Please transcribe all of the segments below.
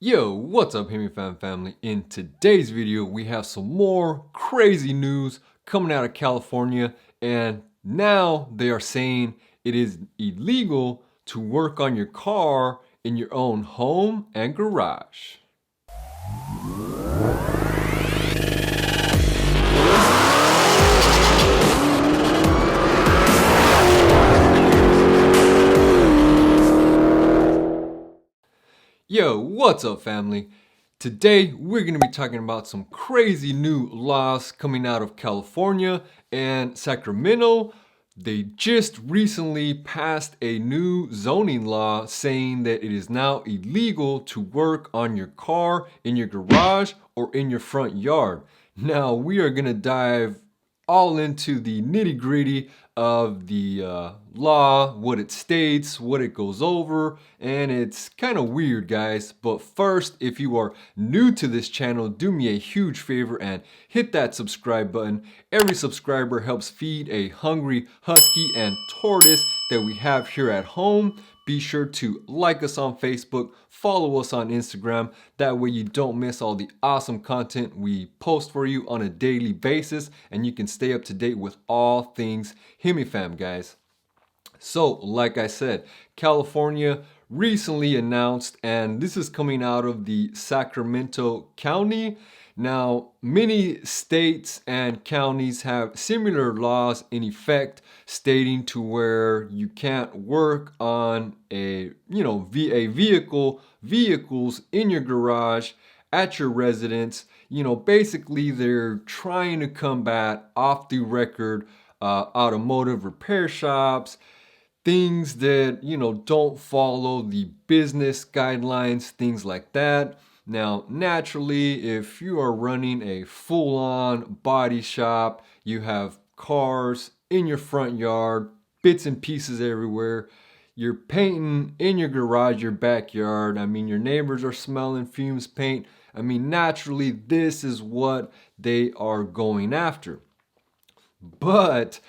Yo, what's up Hemifam family? In today's video, we have some more crazy news coming out of California, and now they are saying it is illegal to work on your car in your own home and garage. Yo, what's up family? Today we're going to be talking about some crazy new laws coming out of California and Sacramento. They just recently passed a new zoning law saying that it is now illegal to work on your car, in your garage, or in your front yard. Now we are going to dive all into the nitty-gritty of the law, what it states, what it goes over, and it's kind of weird, guys. But first, if you are new to this channel, do me a huge favor and hit that subscribe button. Every subscriber helps feed a hungry husky and tortoise that we have here at home. Be sure to like us on Facebook, follow us on Instagram. That way you don't miss all the awesome content we post for you on a daily basis, and you can stay up to date with all things Hemifam, guys. So, like I said, California recently announced, and this is coming out of the Sacramento County. Now, many states and counties have similar laws in effect stating to where you can't work on vehicles in your garage, at your residence. Basically they're trying to combat off the record automotive repair shops, things that don't follow the business guidelines, things like that. Now, naturally, if you are running a full-on body shop, you have cars in your front yard, bits and pieces everywhere, you're painting in your garage, your backyard, your neighbors are smelling fumes paint. Naturally, this is what they are going after. But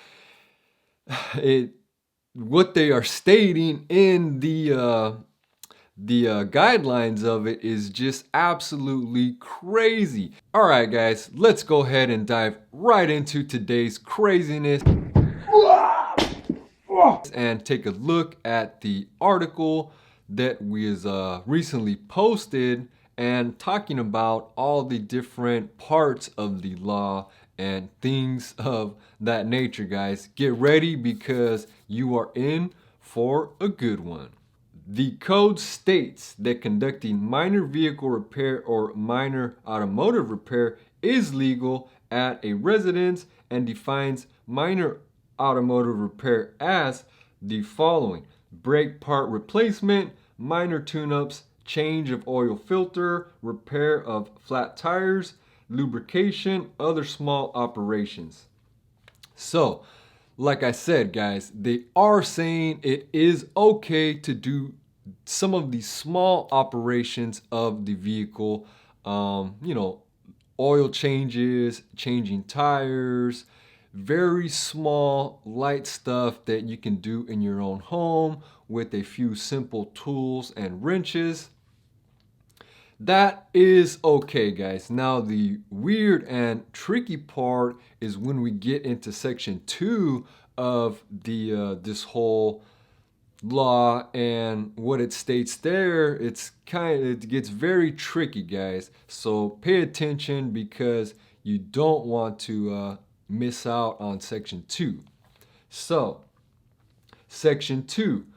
what they are stating in the guidelines of it is just absolutely crazy. All right, guys, let's go ahead and dive right into today's craziness and take a look at the article that was recently posted and talking about all the different parts of the law and things of that nature, guys. Get ready because you are in for a good one. The code states that conducting minor vehicle repair or minor automotive repair is legal at a residence and defines minor automotive repair as the following: brake part replacement, minor tune-ups, change of oil filter, repair of flat tires, lubrication, other small operations. So, like I said, guys, they are saying it is okay to do some of these small operations of the vehicle, oil changes, changing tires, very small, light stuff that you can do in your own home with a few simple tools and wrenches. That is okay, guys. Now, the weird and tricky part is when we get into section 2 of the this whole law and what it states there. It gets very tricky, guys. So pay attention because you don't want to miss out on section 2. So, section 2.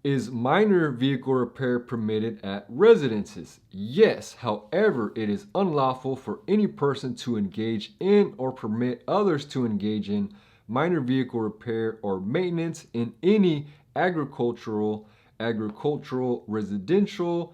Is minor vehicle repair permitted at residences? Yes, however, it is unlawful for any person to engage in or permit others to engage in minor vehicle repair or maintenance in any agricultural, residential,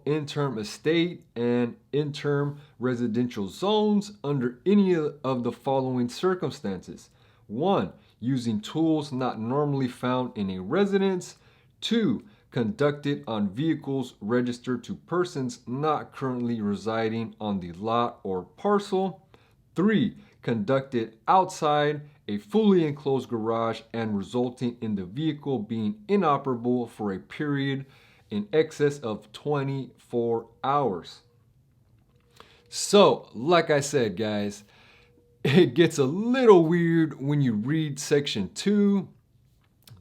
interim estate, and interim residential zones under any of the following circumstances. 1. Using tools not normally found in a residence. 2. Conducted on vehicles registered to persons not currently residing on the lot or parcel. 3. Conducted outside a fully enclosed garage and resulting in the vehicle being inoperable for a period in excess of 24 hours. So, like I said, guys, it gets a little weird when you read section 2.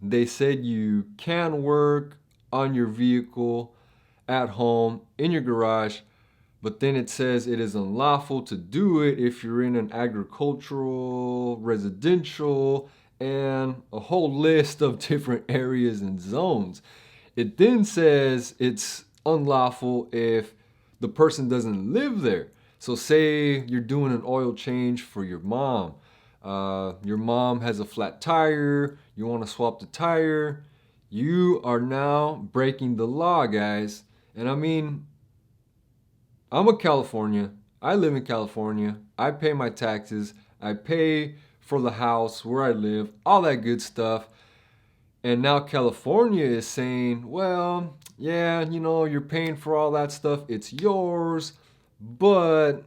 They said you can work on your vehicle at home in your garage, but then it says it is unlawful to do it if you're in an agricultural, residential, and a whole list of different areas and zones. It then says it's unlawful if the person doesn't live there. So say you're doing an oil change for your mom. Your mom has a flat tire, you want to swap the tire. You are now breaking the law, guys. And I mean, I'm a California. I live in California. I pay my taxes. I pay for the house where I live, all that good stuff. And now California is saying, well, yeah, you're paying for all that stuff. It's yours, but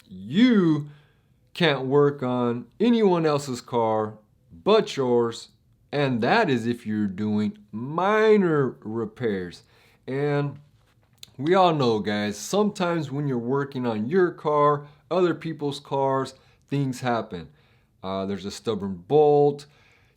you can't work on anyone else's car but yours. And that is if you're doing minor repairs. And we all know, guys, sometimes when you're working on your car, other people's cars, things happen. There's a stubborn bolt,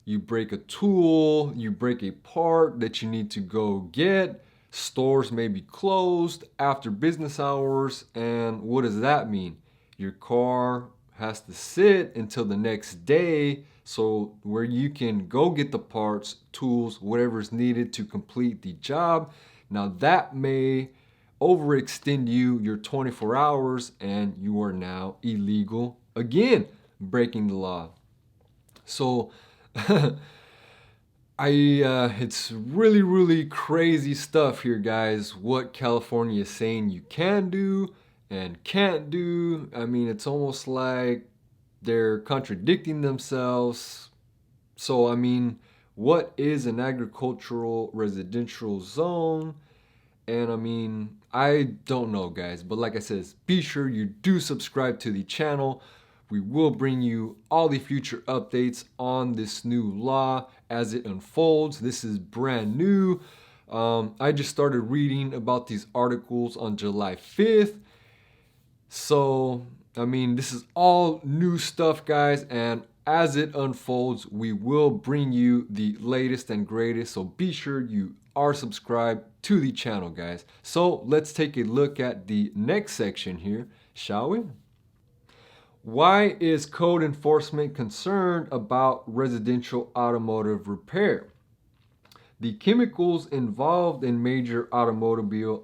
you break a tool, you break a part that you need to go get. Stores may be closed after business hours, and what does that mean? Your car has to sit until the next day, so where you can go get the parts, tools, whatever is needed to complete the job. Now that may overextend you your 24 hours, and you are now illegal again, breaking the law. So it's really crazy stuff here, guys, what California is saying you can do and can't do. I mean, it's almost like they're contradicting themselves. So, I mean, what is an agricultural residential zone? And I mean, I don't know, guys, but like I said, be sure you do subscribe to the channel. We will bring you all the future updates on this new law as it unfolds. This is brand new. I just started reading about these articles on July 5th. So, I mean, this is all new stuff, guys, and as it unfolds, we will bring you the latest and greatest. So be sure you are subscribed to the channel, guys. So let's take a look at the next section here, shall we? Why is code enforcement concerned about residential automotive repair? The chemicals involved in major automobile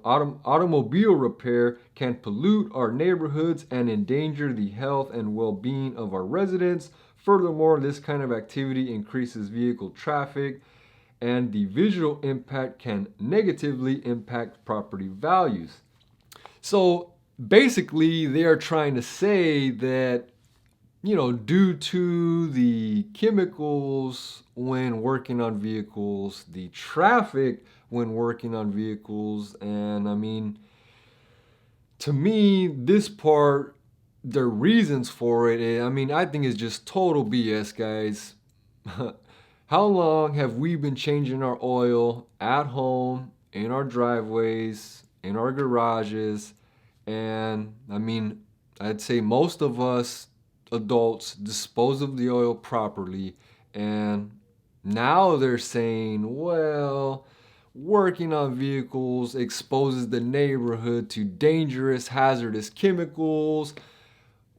repair can pollute our neighborhoods and endanger the health and well-being of our residents. Furthermore, this kind of activity increases vehicle traffic, and the visual impact can negatively impact property values. So basically, they are trying to say that, due to the chemicals when working on vehicles, the traffic when working on vehicles, and I mean, to me, this part, the reasons for it, I mean, I think it's just total BS, guys. How long have we been changing our oil at home, in our driveways, in our garages? And I mean, I'd say most of us adults dispose of the oil properly. And now they're saying, well, working on vehicles exposes the neighborhood to dangerous, hazardous chemicals.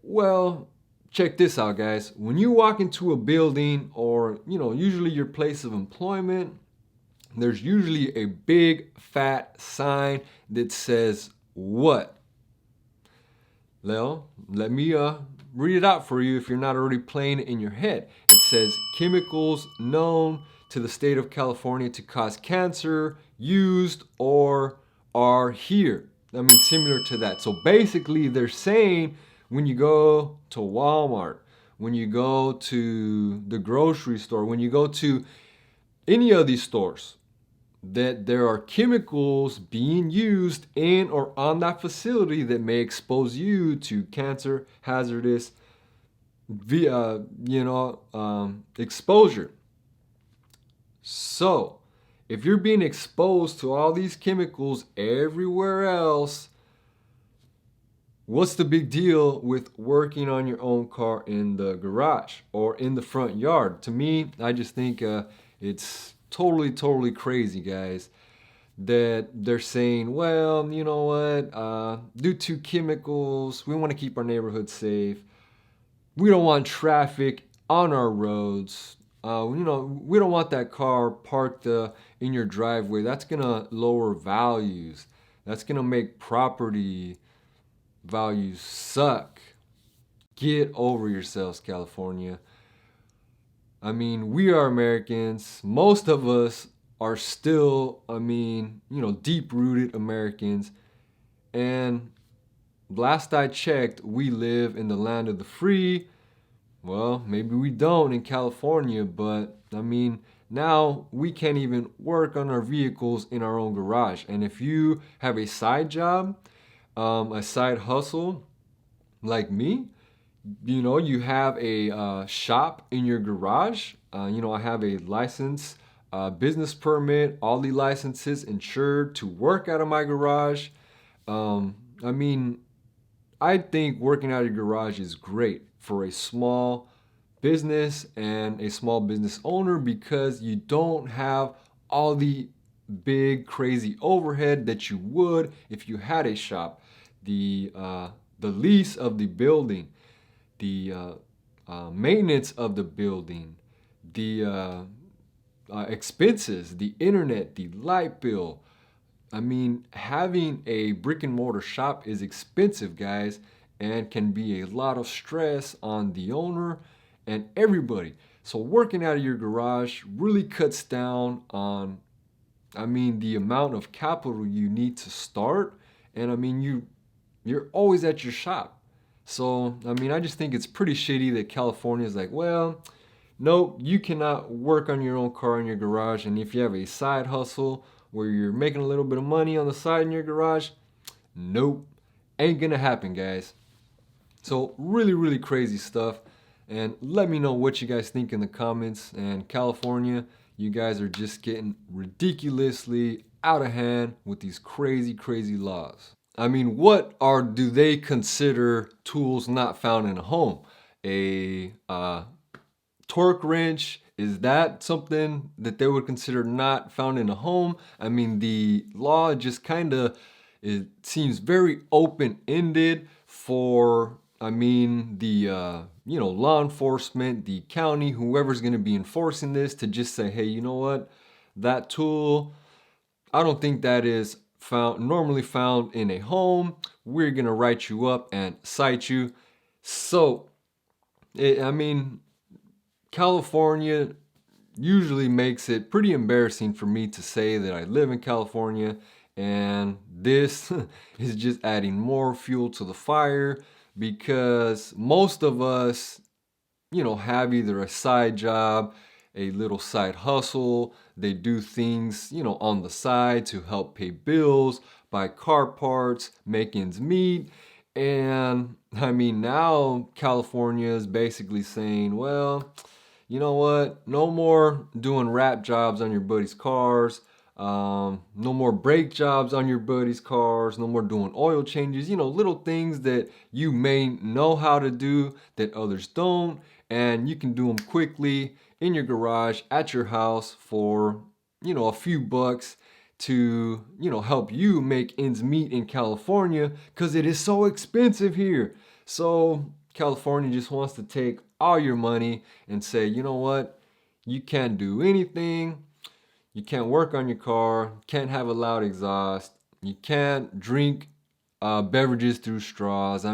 Well, check this out, guys. When you walk into a building or, usually your place of employment, there's usually a big fat sign that says what? Well, let me read it out for you if you're not already playing it in your head. It says chemicals known to the state of California to cause cancer used or are here. I mean, similar to that. So basically they're saying when you go to Walmart, when you go to the grocery store, when you go to any of these stores, that there are chemicals being used in or on that facility that may expose you to cancer, hazardous, exposure. So if you're being exposed to all these chemicals everywhere else, what's the big deal with working on your own car in the garage or in the front yard? To me, I just think it's totally crazy, guys, that they're saying, well, you know what, due to chemicals, we want to keep our neighborhood safe. We don't want traffic on our roads. We don't want that car parked in your driveway. That's gonna lower values. That's gonna make property values suck. Get over yourselves, California. I mean, we are Americans. Most of us are still, deep rooted Americans. And last I checked, we live in the land of the free. Well, maybe we don't in California, but now we can't even work on our vehicles in our own garage. And if you have a side job, a side hustle like me, you have a shop in your garage. I have a license, business permit, all the licenses insured to work out of my garage. Um, I mean, I think working out of your garage is great for a small business and a small business owner because you don't have all the big crazy overhead that you would if you had a shop. The lease of the building, the maintenance of the building, the expenses, the internet, the light bill. Having a brick and mortar shop is expensive, guys, and can be a lot of stress on the owner and everybody. So working out of your garage really cuts down on, the amount of capital you need to start. And you're always at your shop. So, I just think it's pretty shitty that California is like, well, nope, you cannot work on your own car in your garage. And if you have a side hustle where you're making a little bit of money on the side in your garage, nope, ain't gonna happen, guys. So really crazy stuff. And let me know what you guys think in the comments. And California, you guys are just getting ridiculously out of hand with these crazy laws. What do they consider tools not found in a home? A torque wrench, is that something that they would consider not found in a home? The law just it seems very open-ended for, the, law enforcement, the county, whoever's going to be enforcing this to just say, hey, you know what? That tool, I don't think that is normally found in a home. We're going to write you up and cite you. So, California usually makes it pretty embarrassing for me to say that I live in California, and this is just adding more fuel to the fire because most of us, have either a side job, a little side hustle. They do things, on the side to help pay bills, buy car parts, make ends meet. And now California is basically saying, well, you know what? No more doing wrap jobs on your buddy's cars. No more brake jobs on your buddy's cars. No more doing oil changes. Little things that you may know how to do that others don't. And you can do them quickly in your garage at your house for, a few bucks to, help you make ends meet in California because it is so expensive here. So California just wants to take all your money and say, you know what? You can't do anything. You can't work on your car. Can't have a loud exhaust. You can't drink beverages through straws.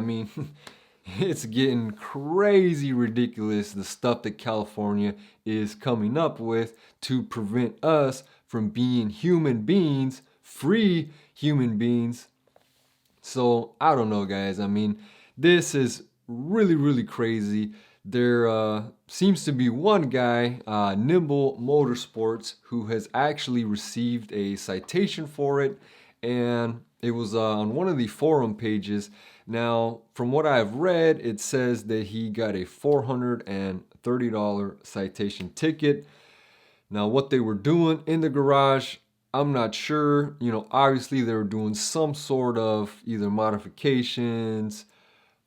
It's getting crazy ridiculous, the stuff that California is coming up with to prevent us from being human beings, free human beings. So I don't know, guys. This is really crazy. There seems to be one guy, Nimble Motorsports, who has actually received a citation for it, and it was on one of the forum pages. Now, from what I've read, it says that he got a $430 citation ticket. Now, what they were doing in the garage, I'm not sure. Obviously they were doing some sort of either modifications,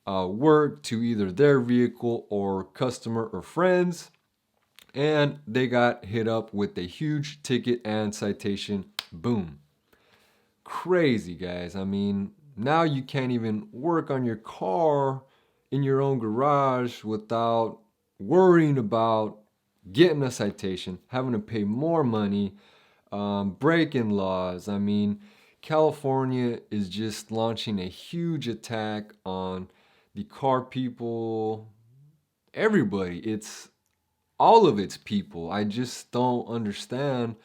work to either their vehicle or customer or friends, and they got hit up with a huge ticket and citation. Boom. Crazy, guys. I mean, now you can't even work on your car in your own garage without worrying about getting a citation, having to pay more money, breaking laws. I mean, California is just launching a huge attack on the car people, everybody. It's all of its people. I just don't understand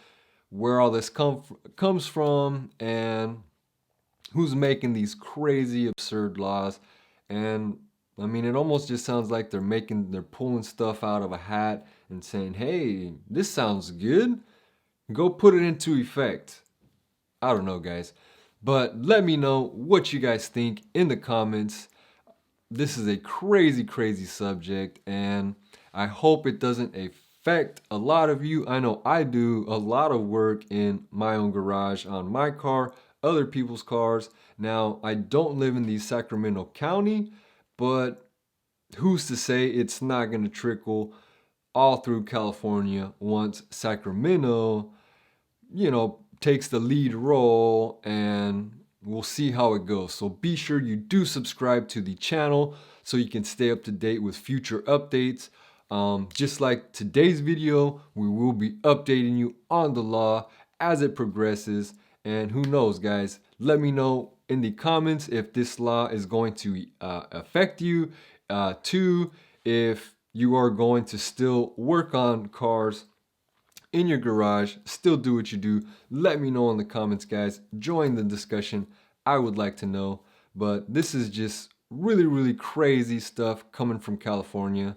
where all this comes from and who's making these crazy absurd laws. And I mean, it almost just sounds like they're pulling stuff out of a hat and saying, hey, this sounds good, go put it into effect. I don't know, guys, but let me know what you guys think in the comments. This is a crazy subject, and I hope it doesn't affect a lot of you. I know I do a lot of work in my own garage on my car, other people's cars. Now, I don't live in the Sacramento County, but who's to say it's not going to trickle all through California once Sacramento, takes the lead role, and we'll see how it goes. So be sure you do subscribe to the channel so you can stay up to date with future updates. Just like today's video, we will be updating you on the law as it progresses. And who knows, guys, let me know in the comments if this law is going to affect you too, if you are going to still work on cars in your garage, still do what you do. Let me know in the comments, guys. Join the discussion. I would like to know. But this is just really crazy stuff coming from California.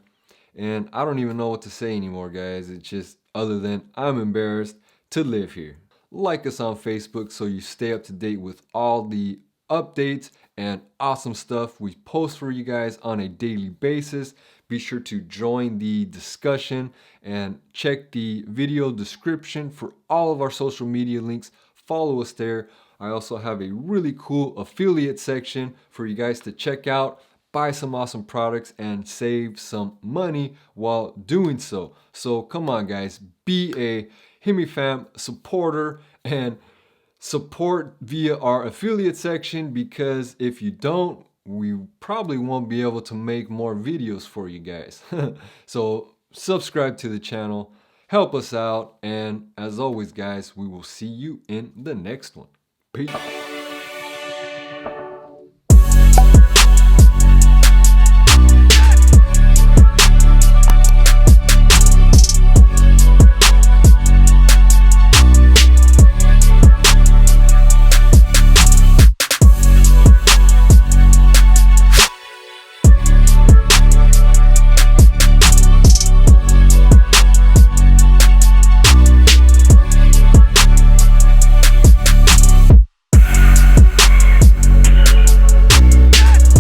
And I don't even know what to say anymore, guys. It's just other than I'm embarrassed to live here. Like us on Facebook so you stay up to date with all the updates and awesome stuff we post for you guys on a daily basis. Be sure to join the discussion and check the video description for all of our social media links. Follow us there. I also have a really cool affiliate section for you guys to check out, buy some awesome products, and save some money while doing so. So come on, guys, be a Hemifam supporter and support via our affiliate section, because if you don't, we probably won't be able to make more videos for you guys. So subscribe to the channel, help us out, and as always, guys, we will see you in the next one. Peace.